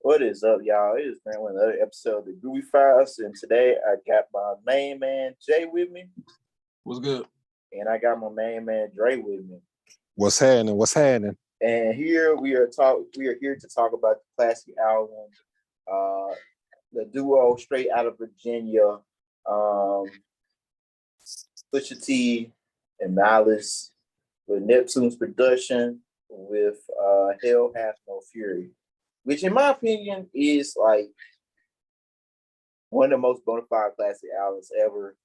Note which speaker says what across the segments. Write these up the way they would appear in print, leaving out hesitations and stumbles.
Speaker 1: What is up, y'all? It is Grant with another episode of the Groovy Files, and today I got my main man Jay with me.
Speaker 2: What's good?
Speaker 1: And I got my main man Dre with me.
Speaker 3: What's happening? What's happening?
Speaker 1: And here we are here to talk about the classic album, the duo straight out of Virginia, Pusha T and Malice, with Neptune's production, with Hell Hath No Fury, which in my opinion is like one of the most bona fide classic albums ever.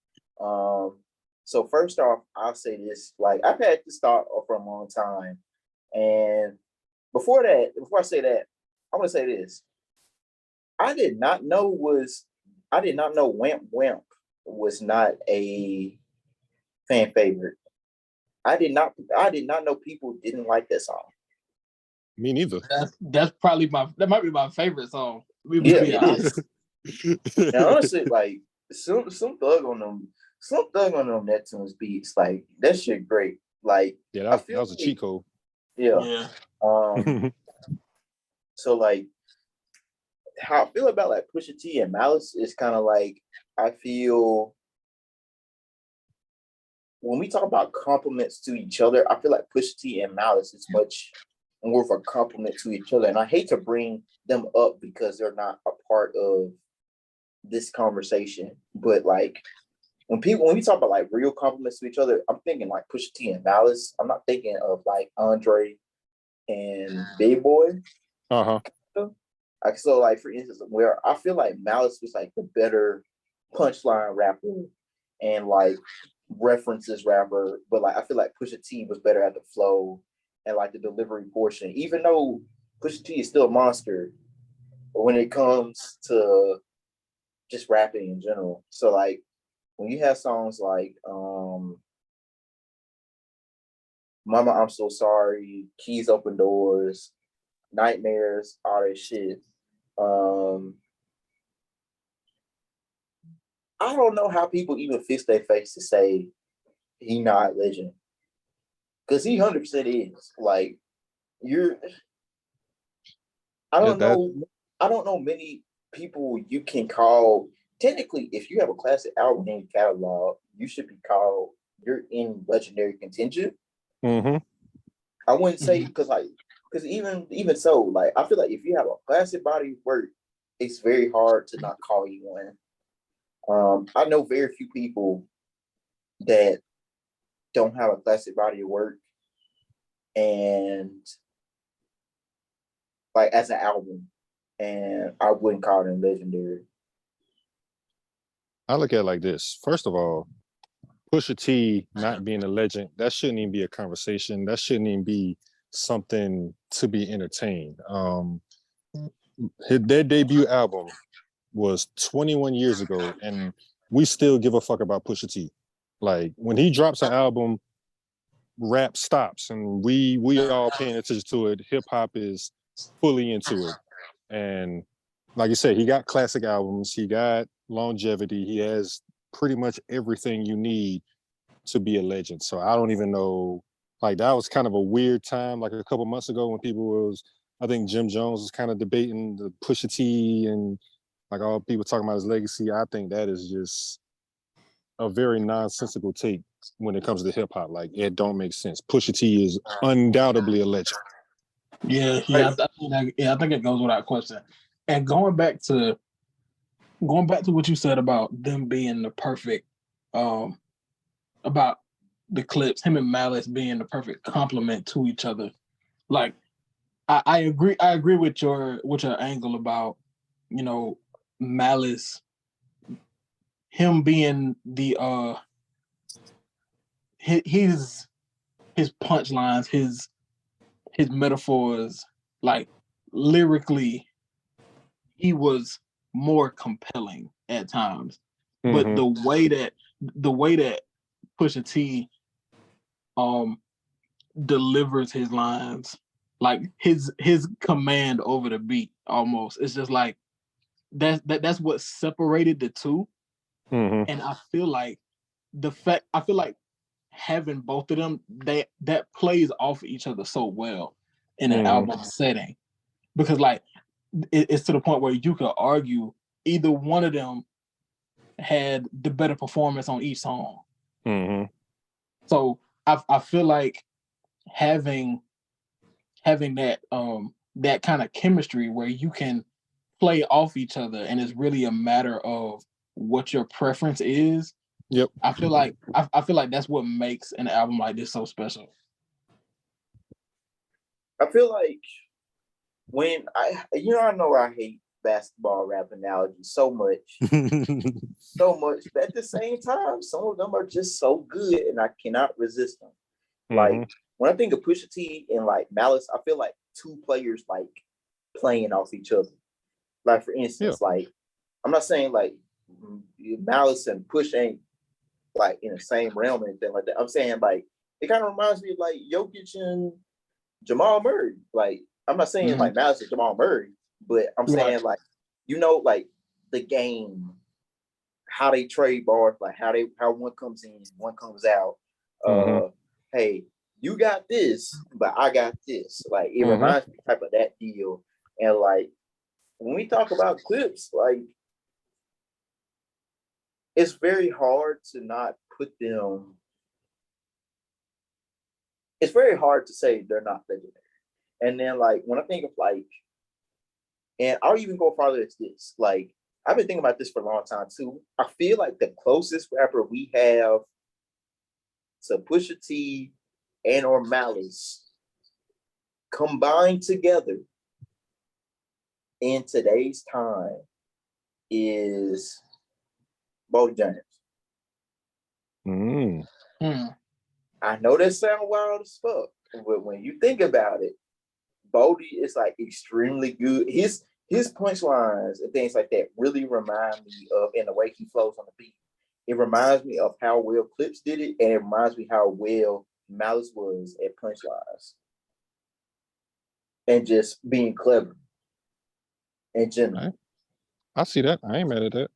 Speaker 1: So first off, I'll say this: like I've had this thought for a long time, and before I say that, I want to say this: I did not know Wamp Wamp was not a fan favorite. I did not know people didn't like that song.
Speaker 3: Me neither.
Speaker 2: That's probably that might be my favorite song.
Speaker 1: Yeah, it is. Now, honestly, like some thug on them Neptune's beats, like that shit great. Like
Speaker 3: yeah, that was a cheat code.
Speaker 1: Yeah. So like how I feel about like Pusha T and Malice is kind of like I feel when we talk about compliments to each other, I feel like Pusha T and Malice is much more of a compliment to each other. And I hate to bring them up because they're not a part of this conversation. But like when we talk about like real compliments to each other, I'm thinking like Pusha T and Malice. I'm not thinking of like Andre and Big Boy. Like, so like for instance, where I feel like Malice was like the better punchline rapper and like references rapper, but like I feel like Pusha T was better at the flow and like the delivery portion, even though Pusha T is still a monster when it comes to just rapping in general. So like when you have songs like Mama I'm So Sorry, Keys Open Doors, Nightmares, all that shit. I don't know how people even fix their face to say he not a legend. Because he 100% is. Like, I don't know many people you can call. Technically, if you have a classic album in your catalog, you should be called, you're in legendary contention.
Speaker 3: Mm-hmm.
Speaker 1: I wouldn't say, because even so, like, I feel like if you have a classic body of work, it's very hard to not call you one. I know very few people that don't have a classic body of work and like as an album, and I wouldn't call them legendary.
Speaker 3: I look at it like this. First of all, Pusha T not being a legend, that shouldn't even be a conversation. That shouldn't even be something to be entertained. Their debut album was 21 years ago, and we still give a fuck about Pusha T. Like when he drops an album, rap stops, and we all paying attention to it. Hip hop is fully into it, and like you said, he got classic albums, he got longevity, he has pretty much everything you need to be a legend. So I don't even know. Like that was kind of a weird time, like a couple months ago when I think Jim Jones was kind of debating the Pusha T and like all people talking about his legacy. I think that is just a very nonsensical take when it comes to hip hop. Like it don't make sense. Pusha T is undoubtedly a legend.
Speaker 2: Yeah. I think it goes without question. And going back to what you said about them being the perfect, about the Clipse, him and Malice being the perfect complement to each other. Like I agree with your angle about, you know, Malice, him being the his punchlines, his metaphors, like lyrically, he was more compelling at times. Mm-hmm. But the way that Pusha T delivers his lines, like his command over the beat, almost, it's just like that's what separated the two. Mm-hmm. And I feel like having both of them, that plays off each other so well in an album setting, because like it's to the point where you could argue either one of them had the better performance on each song.
Speaker 3: Mm-hmm.
Speaker 2: So I feel like having that kind of chemistry where you can play off each other and it's really a matter of what your preference is.
Speaker 3: Yep.
Speaker 2: I feel like that's what makes an album like this so special.
Speaker 1: I feel like when I know I hate basketball rap analogies so much, but at the same time, some of them are just so good and I cannot resist them. Like when I think of Pusha T and like Malice, I feel like two players like playing off each other. Like for instance, like I'm not saying like Malice and Push ain't like in the same realm or anything like that. I'm saying like it kind of reminds me of like Jokic and Jamal Murray. Like I'm not saying like Malice and Jamal Murray, but I'm saying like like the game, how they trade bars, like how one comes in, one comes out. Hey, you got this, but I got this. Like it reminds me type of that deal. And like when we talk about Clipse, like it's very hard to not put them. It's very hard to say they're not legendary. And then like when I think of like, and I'll even go farther as this. Like I've been thinking about this for a long time too. I feel like the closest rapper we have to Pusha T and or Malice combined together in today's time is Bo James. I know that sounds wild as fuck, but when you think about it, Bodie is like extremely good. His punchlines and things like that really remind me of, in the way he flows on the beat. It reminds me of how well Clipse did it, and it reminds me how well Malice was at punchlines and just being clever in general.
Speaker 3: I see that. I ain't mad at that.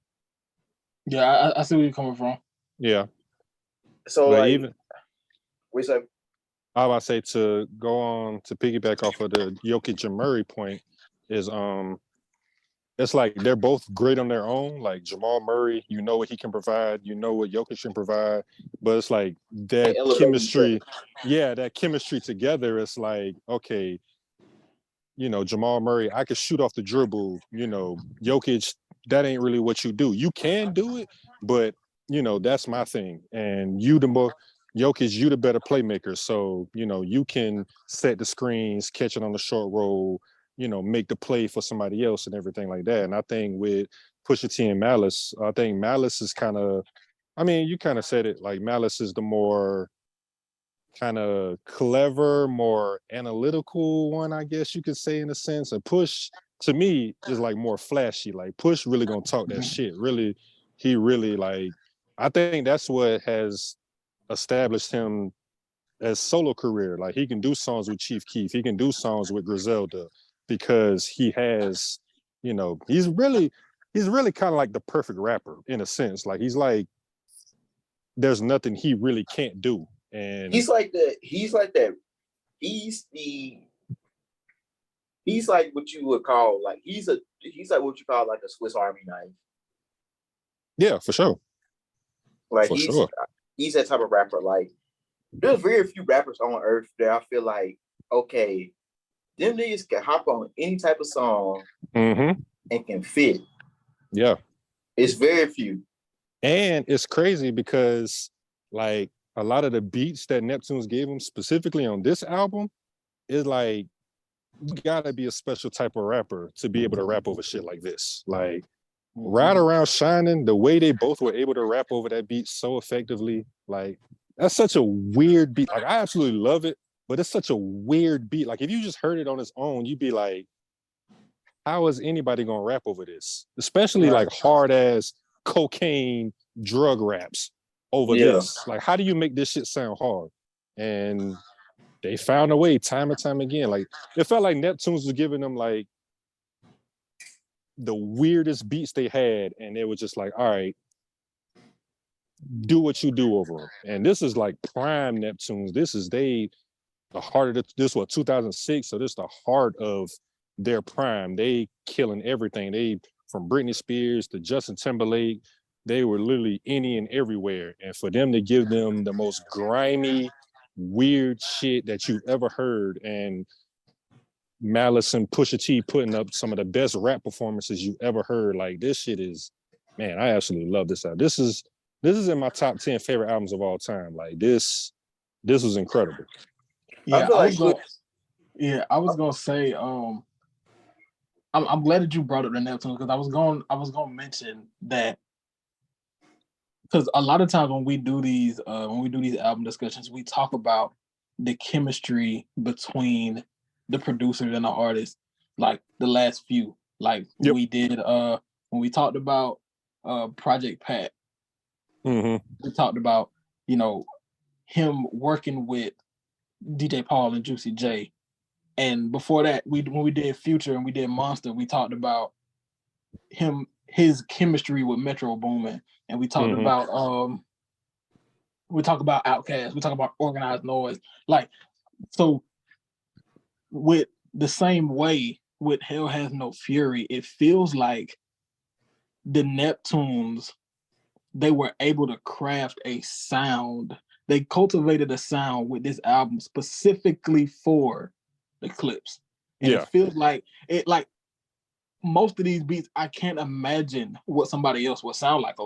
Speaker 2: Yeah, I see where you're coming from.
Speaker 3: Yeah.
Speaker 1: So
Speaker 3: but
Speaker 1: like,
Speaker 3: even
Speaker 1: what's up?
Speaker 3: I would say to go on to piggyback off of the Jokic and Murray point is it's like they're both great on their own. Like Jamal Murray, you know what he can provide, you know what Jokic can provide, but it's like that chemistry. Yeah, that chemistry together. It's like, okay, Jamal Murray, I could shoot off the dribble. Jokic, that ain't really what you do. You can do it, but that's my thing. And Jokic, you the better playmaker. So, you can set the screens, catch it on the short roll, make the play for somebody else and everything like that. And I think with Pusha T and Malice, I think Malice is kind of, you kind of said it, like Malice is the more kind of clever, more analytical one, I guess you could say, in a sense. And Push, to me, is like more flashy. Like Push really gonna talk that shit. Really, he really like, I think that's what has established him as solo career. Like he can do songs with Chief Keef, he can do songs with Griselda, because he has, he's really kind of like the perfect rapper in a sense. Like he's like, there's nothing he really can't do. And
Speaker 1: he's like what you would call like he's like what you call like a Swiss Army knife.
Speaker 3: Yeah, for sure.
Speaker 1: Like he's that type of rapper. Like there's very few rappers on earth that I feel like, okay, them niggas can hop on any type of song and can fit.
Speaker 3: Yeah.
Speaker 1: It's very few.
Speaker 3: And it's crazy because like a lot of the beats that Neptunes gave him specifically on this album is like, you gotta be a special type of rapper to be able to rap over shit like this. Like Ride Around Shining, the way they both were able to rap over that beat so effectively, like that's such a weird beat. Like I absolutely love it, but it's such a weird beat. Like if you just heard it on its own, you'd be like, how is anybody gonna rap over this? Especially like hard ass cocaine drug raps over this. Like how do you make this shit sound hard? And they found a way time and time again. Like it felt like Neptunes was giving them like the weirdest beats they had, and they were just like, all right, do what you do over them. And this is like prime Neptunes. This is the heart of this was 2006, so this is the heart of their prime. They killing everything. They from Britney Spears to Justin Timberlake. They were literally any and everywhere. And for them to give them the most grimy, weird shit that you've ever heard, and Malice and Pusha T putting up some of the best rap performances you ever heard. Like, this shit is, man, I absolutely love this album. This is in my top 10 favorite albums of all time. Like, this was incredible.
Speaker 2: Yeah, I was gonna say, I'm glad that you brought up the Neptunes, because I was gonna mention that, because a lot of times when we do these album discussions, we talk about the chemistry between the producers and the artists, like the last few, like we did when we talked about Project Pat.
Speaker 3: Mm-hmm.
Speaker 2: We talked about, you know, him working with DJ Paul and Juicy J. And before that, when we did Future and we did Monster, we talked about his chemistry with Metro Boomin, and we talked about Outkast, we talk about Organized Noise. Like, so with the same way with Hell Has No Fury, it feels like the Neptunes, they were able to craft a sound. They cultivated a sound with this album specifically for the Clipse. And it feels like most of these beats, I can't imagine what somebody else would sound like.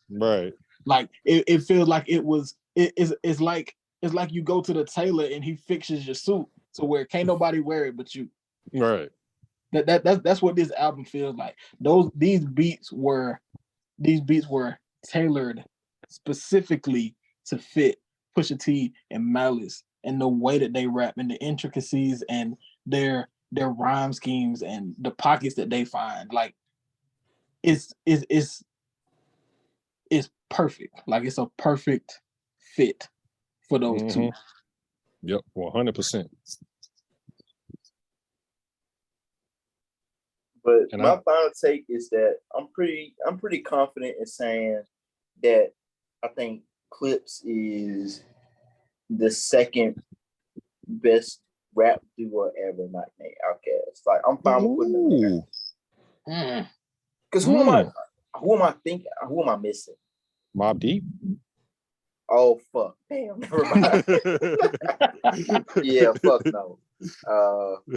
Speaker 3: Right.
Speaker 2: Like it feels like it's like you go to the tailor and he fixes your suit to where can't nobody wear it but you.
Speaker 3: Right.
Speaker 2: That's what this album feels like. These beats were tailored specifically to fit Pusha T and Malice, and the way that they rap and the intricacies and their rhyme schemes and the pockets that they find. Like, it's perfect. Like, it's a perfect fit for those two.
Speaker 3: Yep, 100%.
Speaker 1: But my final take is that I'm pretty confident in saying that I think Clipse is the second best rap duo ever, not named Outkast. Like, I'm fine with putting them there. Because who am I thinking? Who am I missing?
Speaker 3: Mobb Deep.
Speaker 1: Oh fuck! Damn, never mind. Yeah, fuck no.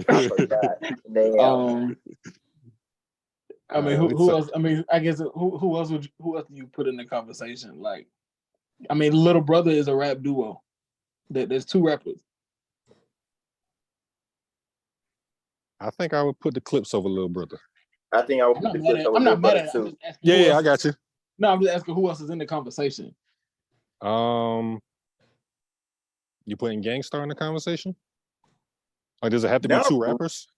Speaker 1: I forgot. Damn.
Speaker 2: I mean, who else? I mean, I guess who else do you put in the conversation? Like, I mean, Little Brother is a rap duo. There's two rappers.
Speaker 3: I think I would put the Clipse over Little Brother.
Speaker 1: I think I would put the Clipse over Little Brother too.
Speaker 3: Yeah, I got you.
Speaker 2: No, I'm just asking who else is in the conversation.
Speaker 3: You putting Gangstar in the conversation? Like, does it have to be two rappers?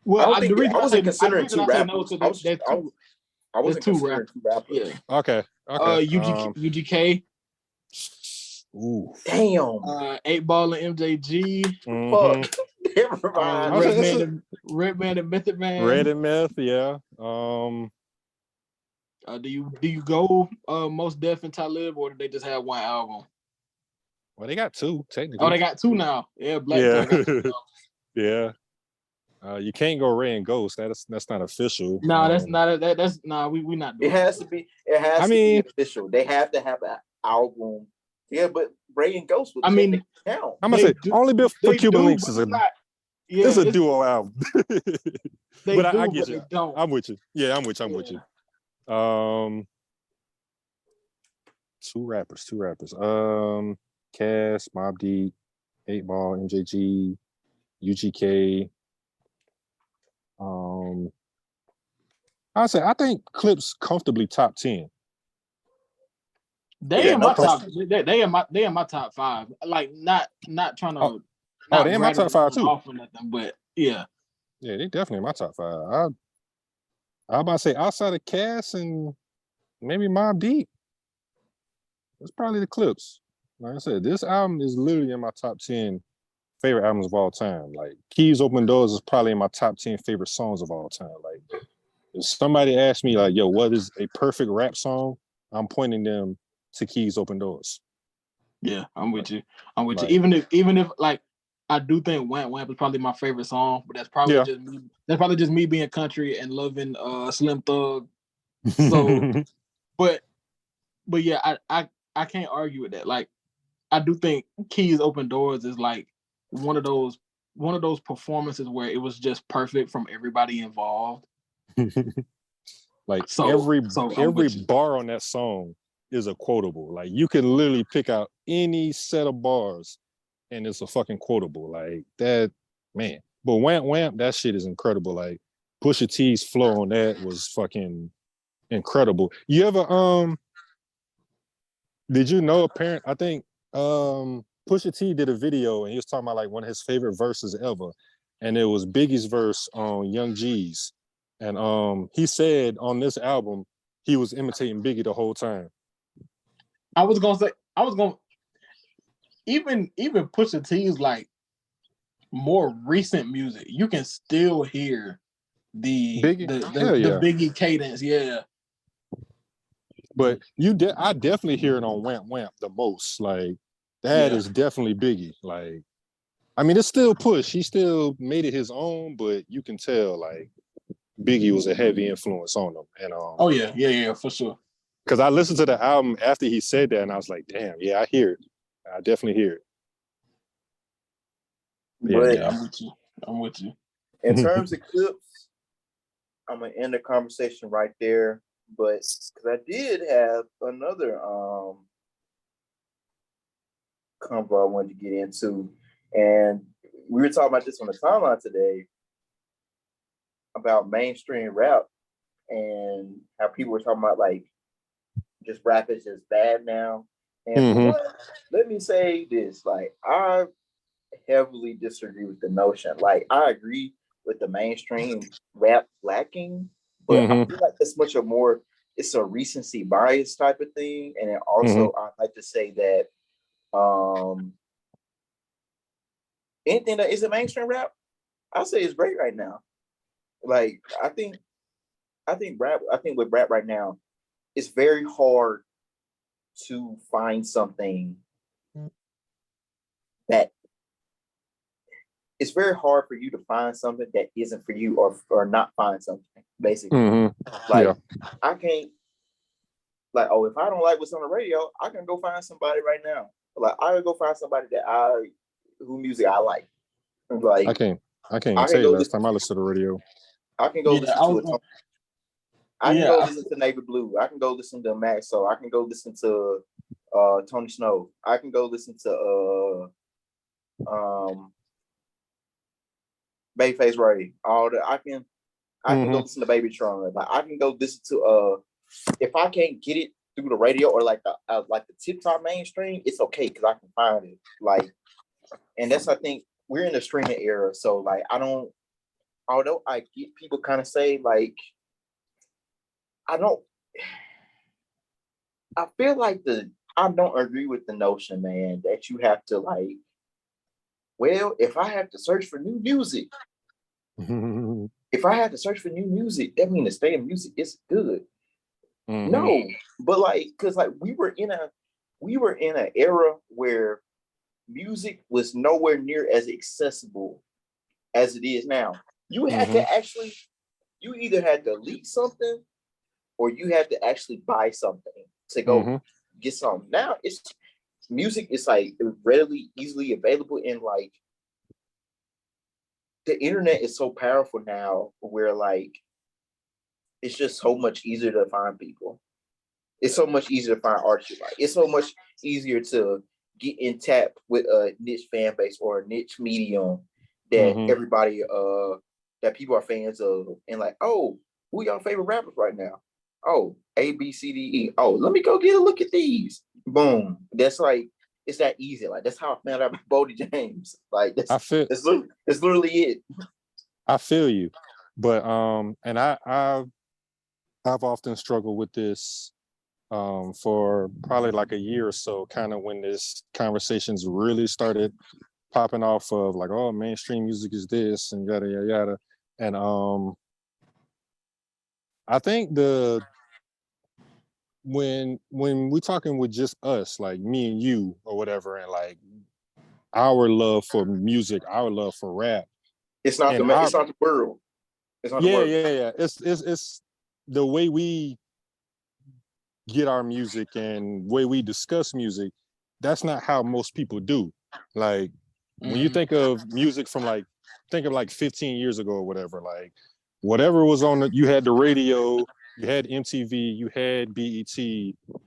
Speaker 2: Well, I
Speaker 1: wasn't considering two rappers. I wasn't
Speaker 2: two
Speaker 1: considering two rappers.
Speaker 2: Yeah.
Speaker 3: Okay.
Speaker 2: UGK.
Speaker 3: Ooh.
Speaker 1: Damn.
Speaker 2: 8 Ball and MJG.
Speaker 1: Fuck. Never mind.
Speaker 2: Redman and Method Man.
Speaker 3: Red and Meth, yeah.
Speaker 2: Do you go Most Def and Talib, or do they just have one album?
Speaker 3: Well, they got two technically.
Speaker 2: Oh, they got two now. Yeah, Black got two now.
Speaker 3: Yeah. You can't go Ray and Ghost. That's not official.
Speaker 2: No, that's not. That's we not doing
Speaker 1: it. Has to be. It has to be official. They have to have an album. Yeah, but Ray and Ghost would count.
Speaker 3: I'm gonna say only bit for Cuban Links is it's a duo album. But I get you. I'm with you. Yeah, I'm with you. Two rappers. Cass, Mobb Deep, 8 Ball, MJG, UGK. I think Clipse comfortably top 10.
Speaker 2: They in my top. They in my top 5. Like, not trying to.
Speaker 3: They in my top 5 too.
Speaker 2: Off or nothing, but yeah.
Speaker 3: Yeah, they definitely in my top 5. I'm about to say outside of Cass and maybe Mobb Deep, it's probably the Clipse. Like I said, this album is literally in my top 10 favorite albums of all time. Like, Keys Open Doors is probably in my top 10 favorite songs of all time. Like, if somebody asked me, like, yo, what is a perfect rap song? I'm pointing them to Keys Open Doors.
Speaker 2: Yeah, I'm with you. Even if like, I do think Wamp Wamp is probably my favorite song, but that's probably
Speaker 3: Yeah.
Speaker 2: just me. That's probably just me being country and loving Slim Thug. So, but yeah, I can't argue with that. Like, I do think Keys Open Doors is like one of those performances where it was just perfect from everybody involved.
Speaker 3: Like
Speaker 2: So
Speaker 3: every
Speaker 2: I'm with you.
Speaker 3: bar on that song is a quotable. Like you can literally pick out any set of bars and it's a fucking quotable. Like that, man. But Wamp Wamp, that shit is incredible. Like Pusha T's flow on that was fucking incredible. You ever did you know I think Pusha T did a video and he was talking about like one of his favorite verses ever. And it was Biggie's verse on Young G's. And he said on this album, he was imitating Biggie the whole time.
Speaker 2: Even Pusha T's like more recent music, you can still hear the Biggie cadence, yeah.
Speaker 3: But I definitely hear it on Wamp Wamp the most. Like that is definitely Biggie. Like, I mean, it's still Push. He still made it his own, but you can tell like Biggie was a heavy influence on him. And
Speaker 2: oh yeah, for sure.
Speaker 3: Because I listened to the album after he said that, and I was like, damn, yeah, I hear it. I definitely hear it.
Speaker 1: But
Speaker 2: I'm with you.
Speaker 1: In terms of Clipse, I'm gonna end the conversation right there. But because I did have another convo I wanted to get into, and we were talking about this on the timeline today about mainstream rap and how people were talking about like just rap is just bad now. And let me say this: like I heavily disagree with the notion. Like I agree with the mainstream rap lacking, but I feel like it's much more. It's a recency bias type of thing, and then also I'd like to say that anything that isn't mainstream rap, I'll say is great right now. Like I think with rap right now, it's very hard to find something that it's very hard for you to find something that isn't for you or not find something, basically. Like I can't like, oh, if I don't like what's on the radio, I can go find somebody right now. Like I can go find somebody who music I like. Like
Speaker 3: I can't tell you last time I listened to the radio.
Speaker 1: I can go listen to I can go listen to Neighbor Blue. I can go listen to Max. So I can go listen to Tony Snow. I can go listen to Babyface Ray. I can go listen to Baby Tron. Like I can go listen to if I can't get it through the radio or like the tip top mainstream, it's okay because I can find it. Like, and that's I think we're in the streaming era, so like although I get people kind of say like I feel like I don't agree with the notion, man, that you have to like, well, if I have to search for new music, that means the state of music is good. No, but like, cause like we were in an era where music was nowhere near as accessible as it is now. You had to actually, you either had to leak something or you had to actually buy something to go get something. Now it's music is like readily, easily available, and like the internet is so powerful now where like it's just so much easier to find people. It's so much easier to find artists you like. It's so much easier to get in tap with a niche fan base or a niche medium that everybody that people are fans of, and like, oh, who your favorite rappers right now? Oh, A, B, C, D, E. Oh, let me go get a look at these. Boom. That's like it's that easy. Like that's how I found out about Bodie James. Like that's literally it.
Speaker 3: I feel you, but and I've often struggled with this for probably like a year or so, kind of when this conversations really started popping off of like, oh, mainstream music is this and yada yada yada, and I think when we're talking with just us, like me and you or whatever, and like our love for music, our love for rap,
Speaker 1: It's not
Speaker 3: and
Speaker 1: it's not the world. It's not the world.
Speaker 3: yeah. It's the way we get our music and way we discuss music. That's not how most people do. Like when you think of music from think of like 15 years ago or whatever, like whatever was on you had the radio, you had MTV, you had BET,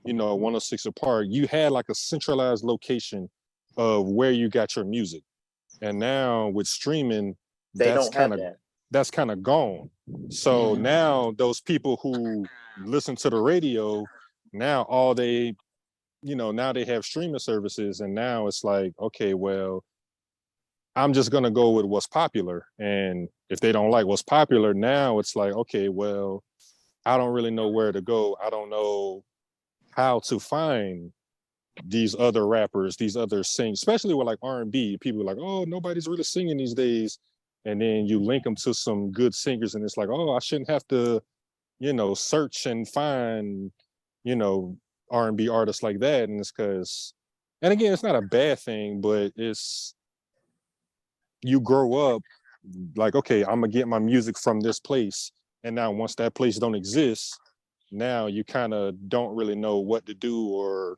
Speaker 3: 106 apart. You had like a centralized location of where you got your music. And now with streaming,
Speaker 1: They
Speaker 3: that's
Speaker 1: don't have
Speaker 3: kind of
Speaker 1: that.
Speaker 3: that's kind of gone. So now those people who listen to the radio, now all they, now they have streaming services, and now it's like, okay, well, I'm just gonna go with what's popular. And if they don't like what's popular, now it's like, okay, well, I don't really know where to go. I don't know how to find these other rappers, these other singers, especially with like R&B. People are like, oh, nobody's really singing these days. And then you link them to some good singers, and it's like, oh, I shouldn't have to, search and find, you know, R&B artists like that. And it's because, and again, it's not a bad thing, but it's, you grow up like, okay, I'm gonna get my music from this place. And now once that place don't exist, now you kind of don't really know what to do or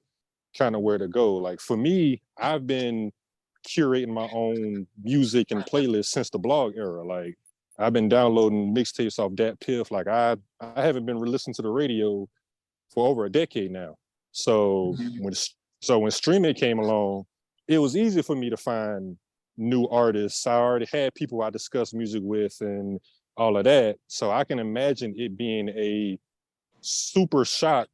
Speaker 3: kind of where to go. Like for me, I've been curating my own music and playlists since the blog era. Like I've been downloading mixtapes off Dat Piff. Like I haven't been listening to the radio for over a decade now. So when streaming came along, it was easy for me to find new artists. I already had people I discussed music with and all of that. So I can imagine it being a super shock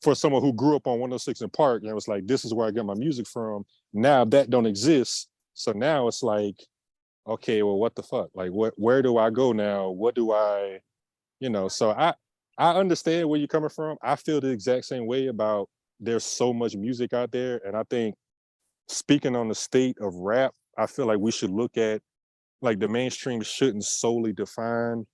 Speaker 3: for someone who grew up on 106 in Park and was like, this is where I get my music from. Now that don't exist. So now it's like, okay, well, what the fuck? Like where do I go now? What do I, so I understand where you're coming from. I feel the exact same way about there's so much music out there. And I think speaking on the state of rap, I feel like we should look at like the mainstream shouldn't solely define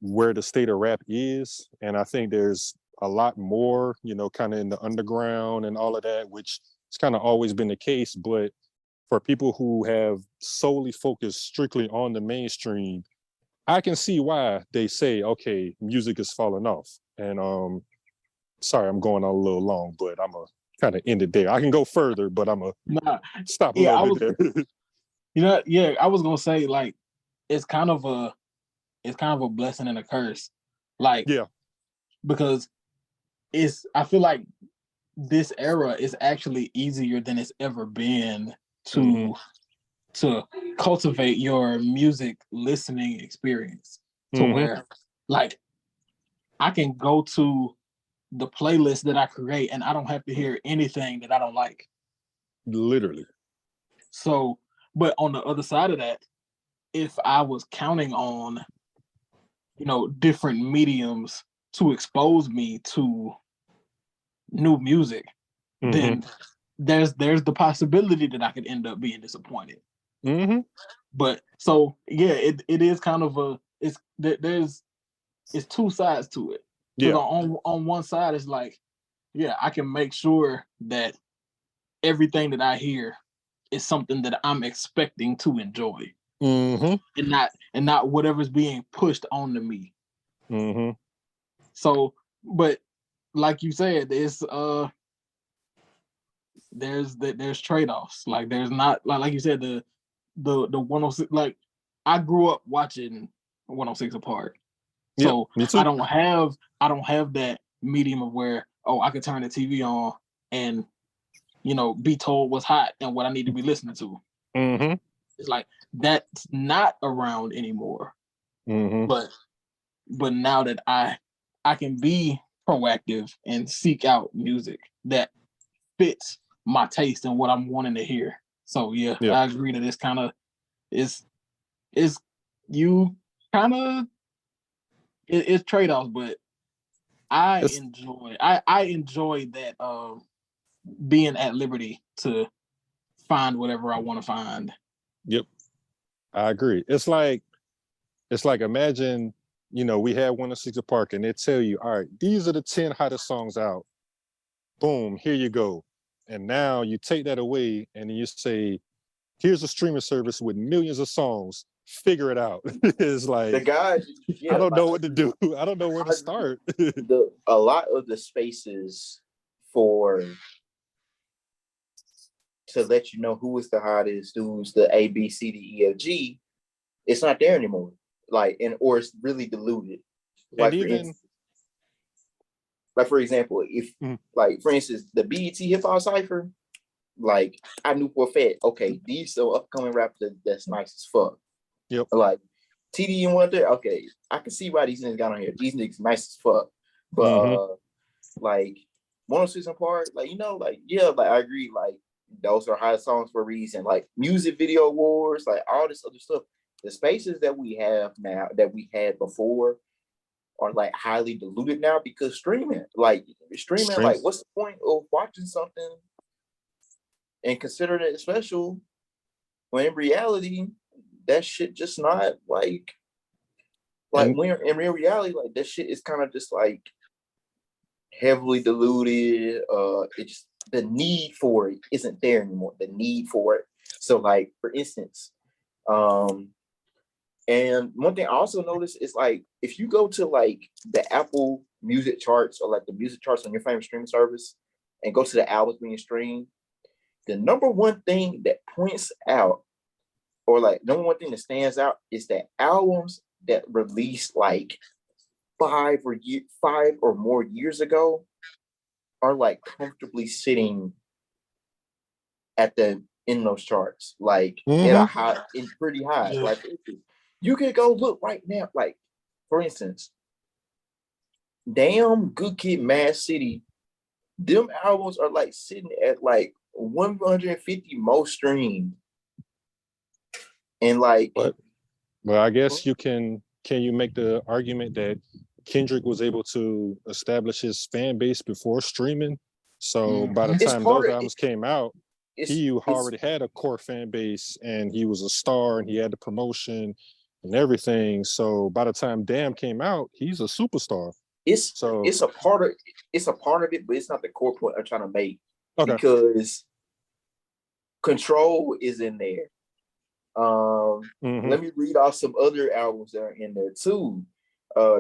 Speaker 3: where the state of rap is. And I think there's a lot more, kind of in the underground and all of that, which has kind of always been the case. But for people who have solely focused strictly on the mainstream, I can see why they say, okay, music is falling off. And sorry, I'm going on a little long, but I'm gonna kind of end it there. I can go further, but I'm gonna stop a little bit there.
Speaker 2: I was gonna say like it's kind of a blessing and a curse. Like,
Speaker 3: yeah,
Speaker 2: because I feel like this era is actually easier than it's ever been to cultivate your music listening experience to where like I can go to the playlist that I create and I don't have to hear anything that I don't like.
Speaker 3: Literally.
Speaker 2: So, but on the other side of that, if I was counting on, different mediums to expose me to new music, then there's the possibility that I could end up being disappointed. But so yeah, it is kind of there's two sides to it.
Speaker 3: Yeah.
Speaker 2: On one side it's like, yeah, I can make sure that everything that I hear is something that I'm expecting to enjoy. And not whatever's being pushed onto me. So, but like you said, there's trade-offs. Like there's not like you said, the 106, like I grew up watching 106 apart. So
Speaker 3: me too.
Speaker 2: I don't have that medium of where, I could turn the TV on and be told what's hot and what I need to be listening to. It's like that's not around anymore. But now that I can be proactive and seek out music that fits my taste and what I'm wanting to hear. So yeah. I agree that it's kind of it's you kind of it's trade-offs, but I enjoy that being at liberty to find whatever I want to find.
Speaker 3: Yep. I agree. It's like imagine, we had 106 Park and they tell you, all right, these are the 10 hottest songs out. Boom, here you go. And now you take that away and you say, here's a streaming service with millions of songs. Figure it out. It's
Speaker 1: The
Speaker 3: like,
Speaker 1: guy, yeah,
Speaker 3: I don't
Speaker 1: like
Speaker 3: know what to do. I don't know where to
Speaker 1: I,
Speaker 3: start.
Speaker 1: a lot of the spaces for to let you know who is the hottest, who's the A, B, C, D, E, F, G, it's not there anymore. Like, and or it's really diluted.
Speaker 3: And
Speaker 1: Like for
Speaker 3: even
Speaker 1: instance, for example, if like for instance, the BET Hip Hop Cipher, like I knew for a fact, okay, these are upcoming rappers that's nice as fuck.
Speaker 3: Yep.
Speaker 1: Like TD and one there, okay, I can see why these niggas got on here. These niggas nice as fuck. But like 106 and Park, like like yeah, like I agree, like those are hot songs for a reason. Like music video awards, like all this other stuff. The spaces that we have now that we had before are like highly diluted now because streaming, like what's the point of watching something and consider it special when in reality that shit just not like when in real reality, like that shit is kind of just like heavily diluted. It's the need for it isn't there anymore. The need for it. So like for instance, and one thing I also noticed is like if you go to like the Apple Music charts or like the music charts on your favorite streaming service and go to the albums being streamed, the number one thing that points out or like number one thing that stands out is that albums that released like 5 or more years ago are like comfortably sitting at in those charts, like at a high, in pretty high. Yeah. Like you can go look right now. Like for instance, damn Good Kid, Mad City, them albums are like sitting at like 150 most streamed, and like.
Speaker 3: Well, I guess you can you make the argument that Kendrick was able to establish his fan base before streaming? So by the time those albums came out, he already had a core fan base and he was a star and he had the promotion and everything. So by the time Damn came out, he's a superstar.
Speaker 1: It's a part of it, but it's not the core point I'm trying to make.
Speaker 3: Okay.
Speaker 1: Because Control is in there. Let me read off some other albums that are in there too.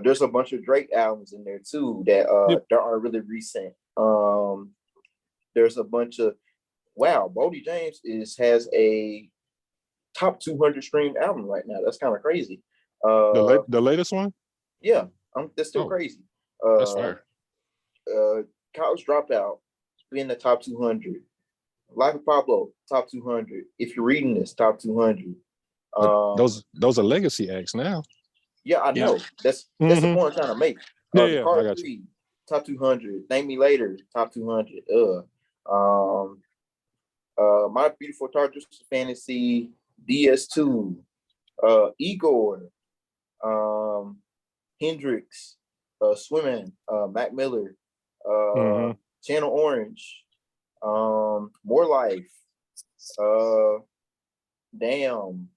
Speaker 1: There's a bunch of Drake albums in there too that are really recent. There's a bunch of Bodie James has a top 200 streamed album right now. That's kind of crazy.
Speaker 3: The latest one?
Speaker 1: Yeah, that's still crazy.
Speaker 3: That's fair.
Speaker 1: College Dropout be in the top 200. Life of Pablo, top 200. If you're reading this, top 200.
Speaker 3: Those are legacy acts now.
Speaker 1: Yeah, I know. That's the point I'm trying to make.
Speaker 3: I got you.
Speaker 1: Top 200. Thank Me Later, top 200. My Beautiful Dark Twisted Fantasy, DS2, Igor, Hendrix, Swimming, Mac Miller, Channel Orange, More Life, Damn,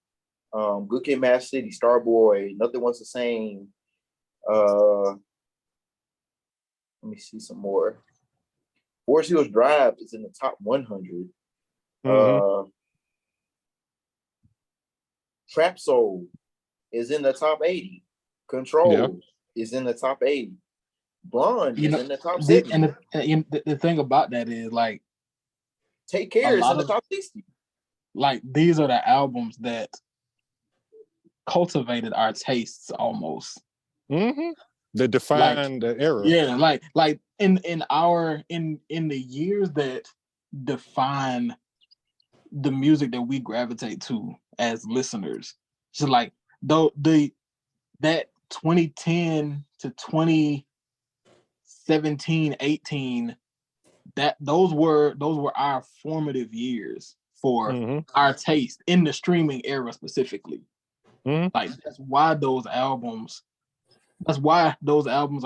Speaker 1: Good Kid, Mad City, Starboy, Nothing Wants the Same. Let me see some more. Forest Hills Drive is in the top 100. Trap Soul is in the top 80. Control is in the top 80. Blonde is in the top 70.
Speaker 2: And the thing about that is like
Speaker 1: Take Care is in the top 60.
Speaker 2: Like these are the albums that cultivated our tastes almost.
Speaker 3: They define the era.
Speaker 2: Yeah, like in the years that define the music that we gravitate to as listeners. So like that 2010 to 2017, 18, those were our formative years for our taste in the streaming era specifically. Like that's why those albums are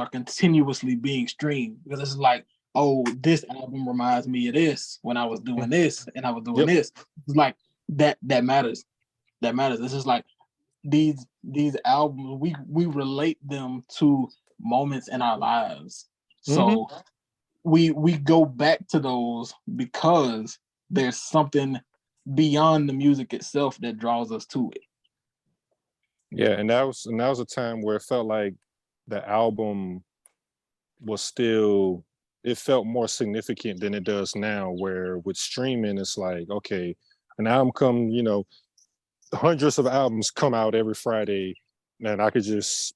Speaker 2: continuously being streamed, because it's like, oh, this album reminds me of this when I was doing this and I was doing this. It's like that matters. This is like these albums, we relate them to moments in our lives. So we go back to those because there's something beyond the music itself that draws us to it.
Speaker 3: Yeah, and that was a time where it felt like the album was still, it felt more significant than it does now, where with streaming it's like, okay, an album come, hundreds of albums come out every Friday, and I could just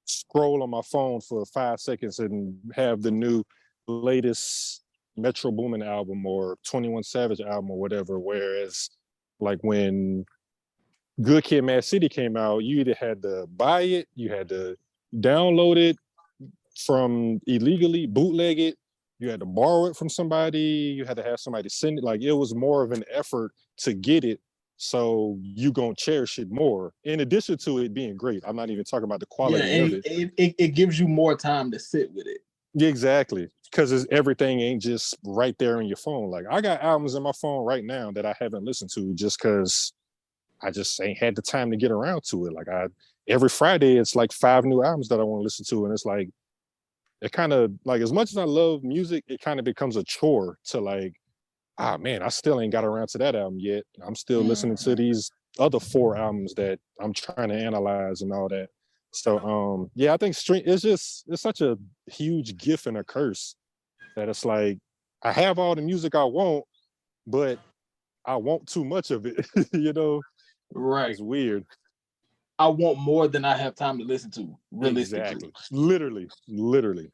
Speaker 3: scroll on my phone for 5 seconds and have the new latest Metro Boomin album or 21 Savage album or whatever. Whereas like when Good Kid Mad City came out, you either had to buy it, you had to download it from illegally, bootleg it, you had to borrow it from somebody, you had to have somebody send it. Like it was more of an effort to get it, so you gonna cherish it more. In addition to it being great, I'm not even talking about the quality of it.
Speaker 2: It gives you more time to sit with it.
Speaker 3: Yeah, exactly, because everything ain't just right there in your phone. Like I got albums in my phone right now that I haven't listened to just because I just ain't had the time to get around to it. Like every Friday it's like 5 new albums that I want to listen to, and it's like it kind of like, as much as I love music, it kind of becomes a chore to like, man, I still ain't got around to that album yet. I'm still listening to these other 4 albums that I'm trying to analyze and all that. So yeah, I think it's such a huge gift and a curse that it's like I have all the music I want, but I want too much of it.
Speaker 2: Right.
Speaker 3: It's weird.
Speaker 2: I want more than I have time to listen to, realistically.
Speaker 3: Exactly. Literally.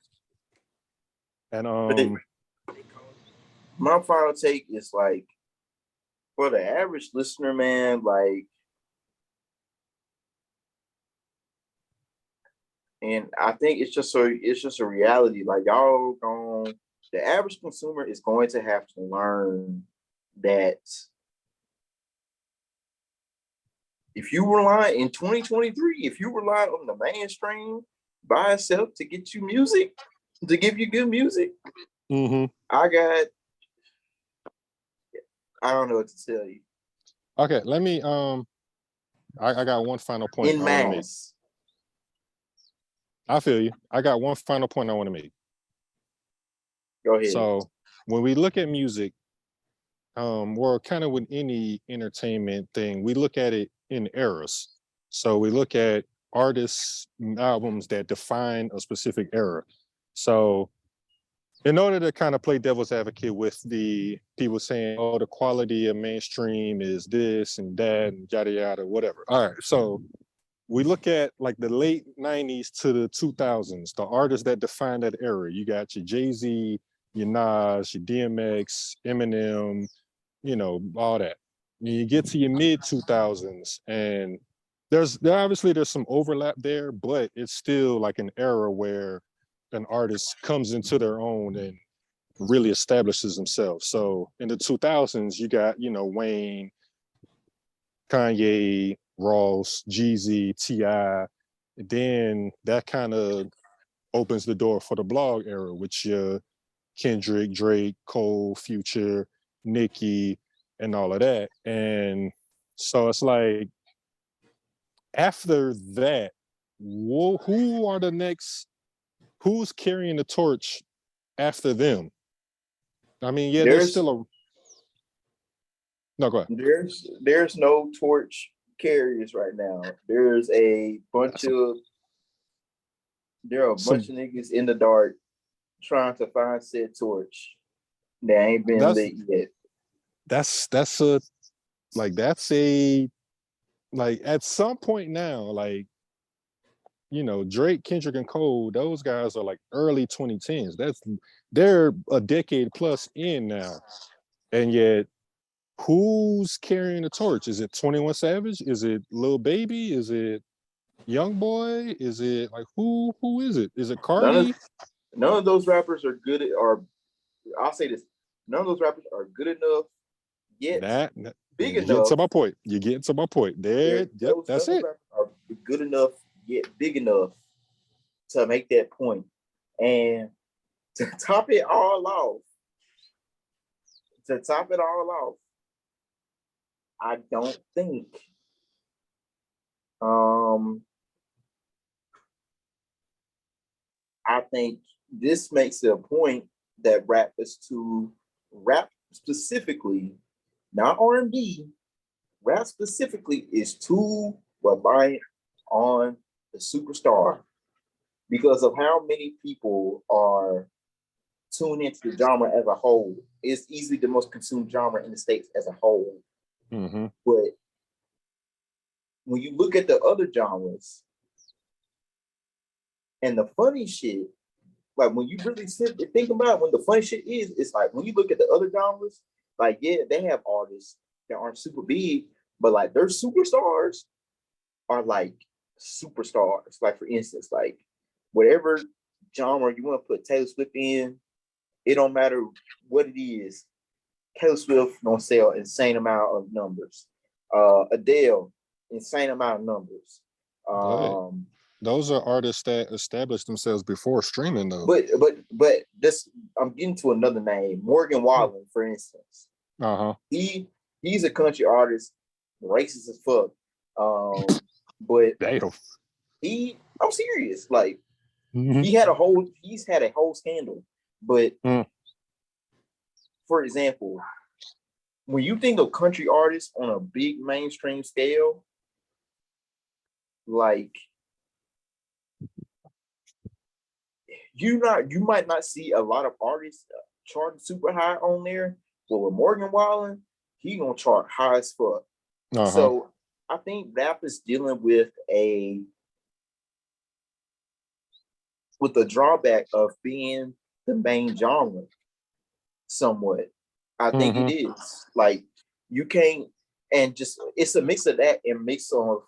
Speaker 3: And
Speaker 1: my final take is like, for the average listener, man, like, and I think it's just a reality. Like the average consumer is going to have to learn that if you rely in 2023, if you rely on the mainstream by itself to get you music, to give you good music, I don't know what to tell you.
Speaker 3: Okay, let me I got one final point
Speaker 1: In
Speaker 3: I want to make.
Speaker 1: mass.
Speaker 3: I feel you. I got one final point I want to make.
Speaker 1: Go ahead.
Speaker 3: So when we look at music, or kind of with any entertainment thing, we look at it in eras. So we look at artists' albums that define a specific era. So in order to kind of play devil's advocate with the people saying, oh, the quality of mainstream is this and that and yada yada, whatever. All right. So we look at like the late 90s to the 2000s, the artists that define that era. You got your Jay-Z, your Nas, your DMX, Eminem, all that. When you get to your mid 2000s, and there's some overlap there, but it's still like an era where an artist comes into their own and really establishes themselves. So in the 2000s, you got, Wayne, Kanye, Ross, Jeezy, T.I. Then that kind of opens the door for the blog era, which Kendrick, Drake, Cole, Future, Nicki, and all of that. And so it's like, after that, who are the next, who's carrying the torch after them? I mean, yeah, there's still a, no, go ahead.
Speaker 1: There's no torch carriers right now. There's a bunch of niggas in the dark trying to find said torch that ain't been lit yet.
Speaker 3: That's at some point now, like, Drake, Kendrick, and Cole, those guys are like early 2010s. They're a decade plus in now. And yet, who's carrying the torch? Is it 21 Savage? Is it Lil Baby? Is it Young Boy? Is it like who is it? Is it Cardi?
Speaker 1: None of those rappers are good at, or I'll say this, none of those rappers are good enough yet. Big enough.
Speaker 3: You're getting to my point. There, yep, that's it.
Speaker 1: Are good enough yet big enough to make that point. And to top it all off, I don't think I think this makes it a point that rap specifically, not R&B, rap specifically is too reliant on the superstar because of how many people are tuned into the genre as a whole. It's easily the most consumed genre in the States as a whole.
Speaker 3: Mm-hmm.
Speaker 1: But when you look at the other genres and the funny shit, like when you really sit and think about it, when the funny shit is, it's like when you look at the other genres, like yeah, they have artists that aren't super big, but like their superstars are like superstars. Like for instance, like whatever genre you want to put Taylor Swift in, it don't matter what it is. Taylor Swift gonna sell insane amount of numbers. Adele, insane amount of numbers.
Speaker 3: But those are artists that established themselves before streaming, though.
Speaker 1: But this, I'm getting to another name, Morgan Wallen, for instance. He's a country artist, racist as fuck. But
Speaker 3: Damn.
Speaker 1: I'm serious. Like
Speaker 3: Mm-hmm.
Speaker 1: he's had a whole scandal. But for example, when you think of country artists on a big mainstream scale, like you might not see a lot of artists charting super high on there, but with Morgan Wallen, he gonna chart high as fuck. So I think rap is dealing with the drawback of being the main genre somewhat. I think it is. Like you can't, and just it's a mix of that and mix of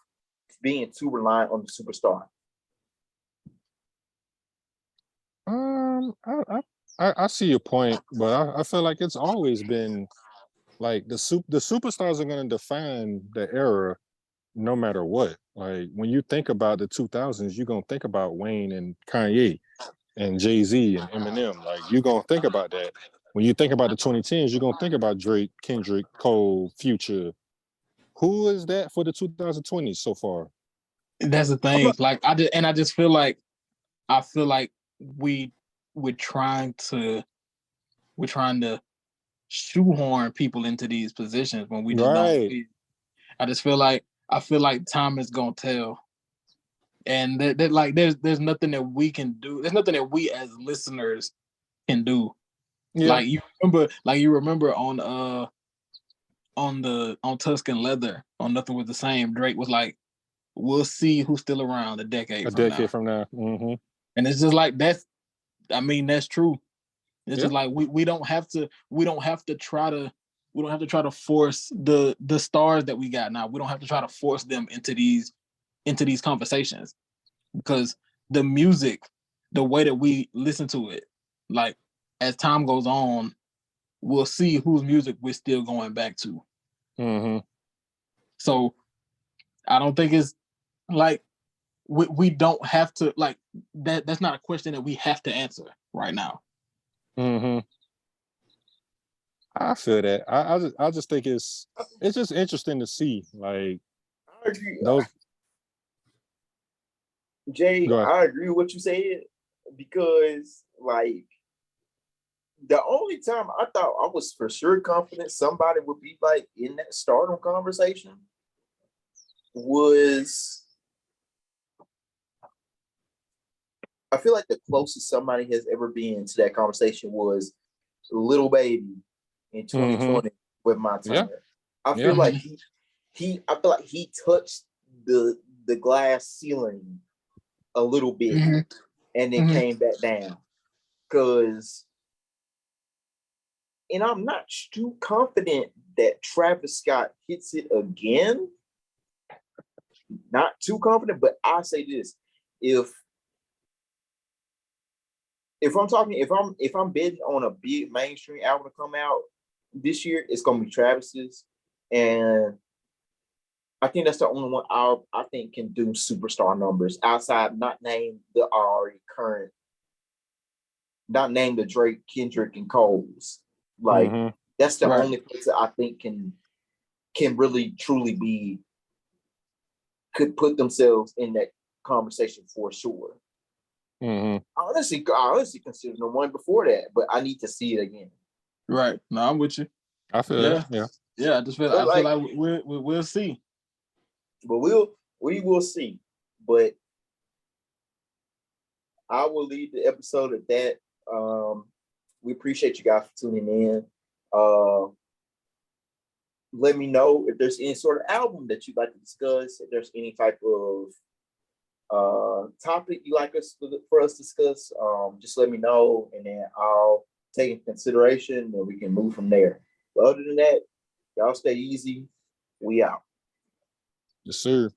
Speaker 1: being too reliant on the superstar.
Speaker 3: I see your point, but I feel like it's always been like the superstars are going to define the era no matter what. Like when you think about the 2000s, you're going to think about Wayne and Kanye and Jay-Z and Eminem. Like you're going to think about that. When you think about the 2010s, you're going to think about Drake, Kendrick, Cole, Future. Who is that for the 2020s so far?
Speaker 2: That's the thing. Like I just feel like we're trying to shoehorn people into these positions when we just don't. I feel like time is gonna tell, and that like there's nothing that we can do. There's nothing that we as listeners can do.
Speaker 3: Yeah.
Speaker 2: Like you remember on Tuscan Leather on Nothing Was the Same. Drake was like, "We'll see who's still around a decade from now."
Speaker 3: Mm-hmm.
Speaker 2: And it's just like that's true. It's just like we don't have to try to force the stars that we got now. We don't have to try to force them into these conversations, because the music, the way that we listen to it, like as time goes on, we'll see whose music we're still going back to. So I don't think it's like we don't have to, like that. That's not a question that we have to answer right now.
Speaker 3: I feel that. I just think it's just interesting to see, like
Speaker 1: I agree.
Speaker 3: those.
Speaker 1: Jay, I agree with what you said, because like the only time I thought I was for sure confident somebody would be like in that stardom conversation was, I feel like the closest somebody has ever been to that conversation was Little Baby in 2020 with My Turner. I feel like he touched the glass ceiling a little bit and then came back down. And I'm not too confident that Travis Scott hits it again. Not too confident, but I say this: if I'm betting on a big mainstream album to come out this year, it's gonna be Travis's, and I think that's the only one I think can do superstar numbers outside, not name the Drake, Kendrick, and Cole's. Like that's the only place that I think can really truly could put themselves in that conversation for sure.
Speaker 3: Mm-hmm.
Speaker 1: I honestly consider the one before that, but I need to see it again.
Speaker 2: Right. No, I'm with you.
Speaker 3: I feel
Speaker 2: Yeah.
Speaker 3: that. Yeah.
Speaker 2: Yeah, I feel like we'll see.
Speaker 1: But we will see. But I will leave the episode at that. We appreciate you guys for tuning in. Let me know if there's any sort of album that you'd like to discuss. If there's any type of topic you like us for us to discuss, just let me know, and then I'll take in consideration, and we can move from there. But other than that, y'all stay easy. We out.
Speaker 3: Yes, sir.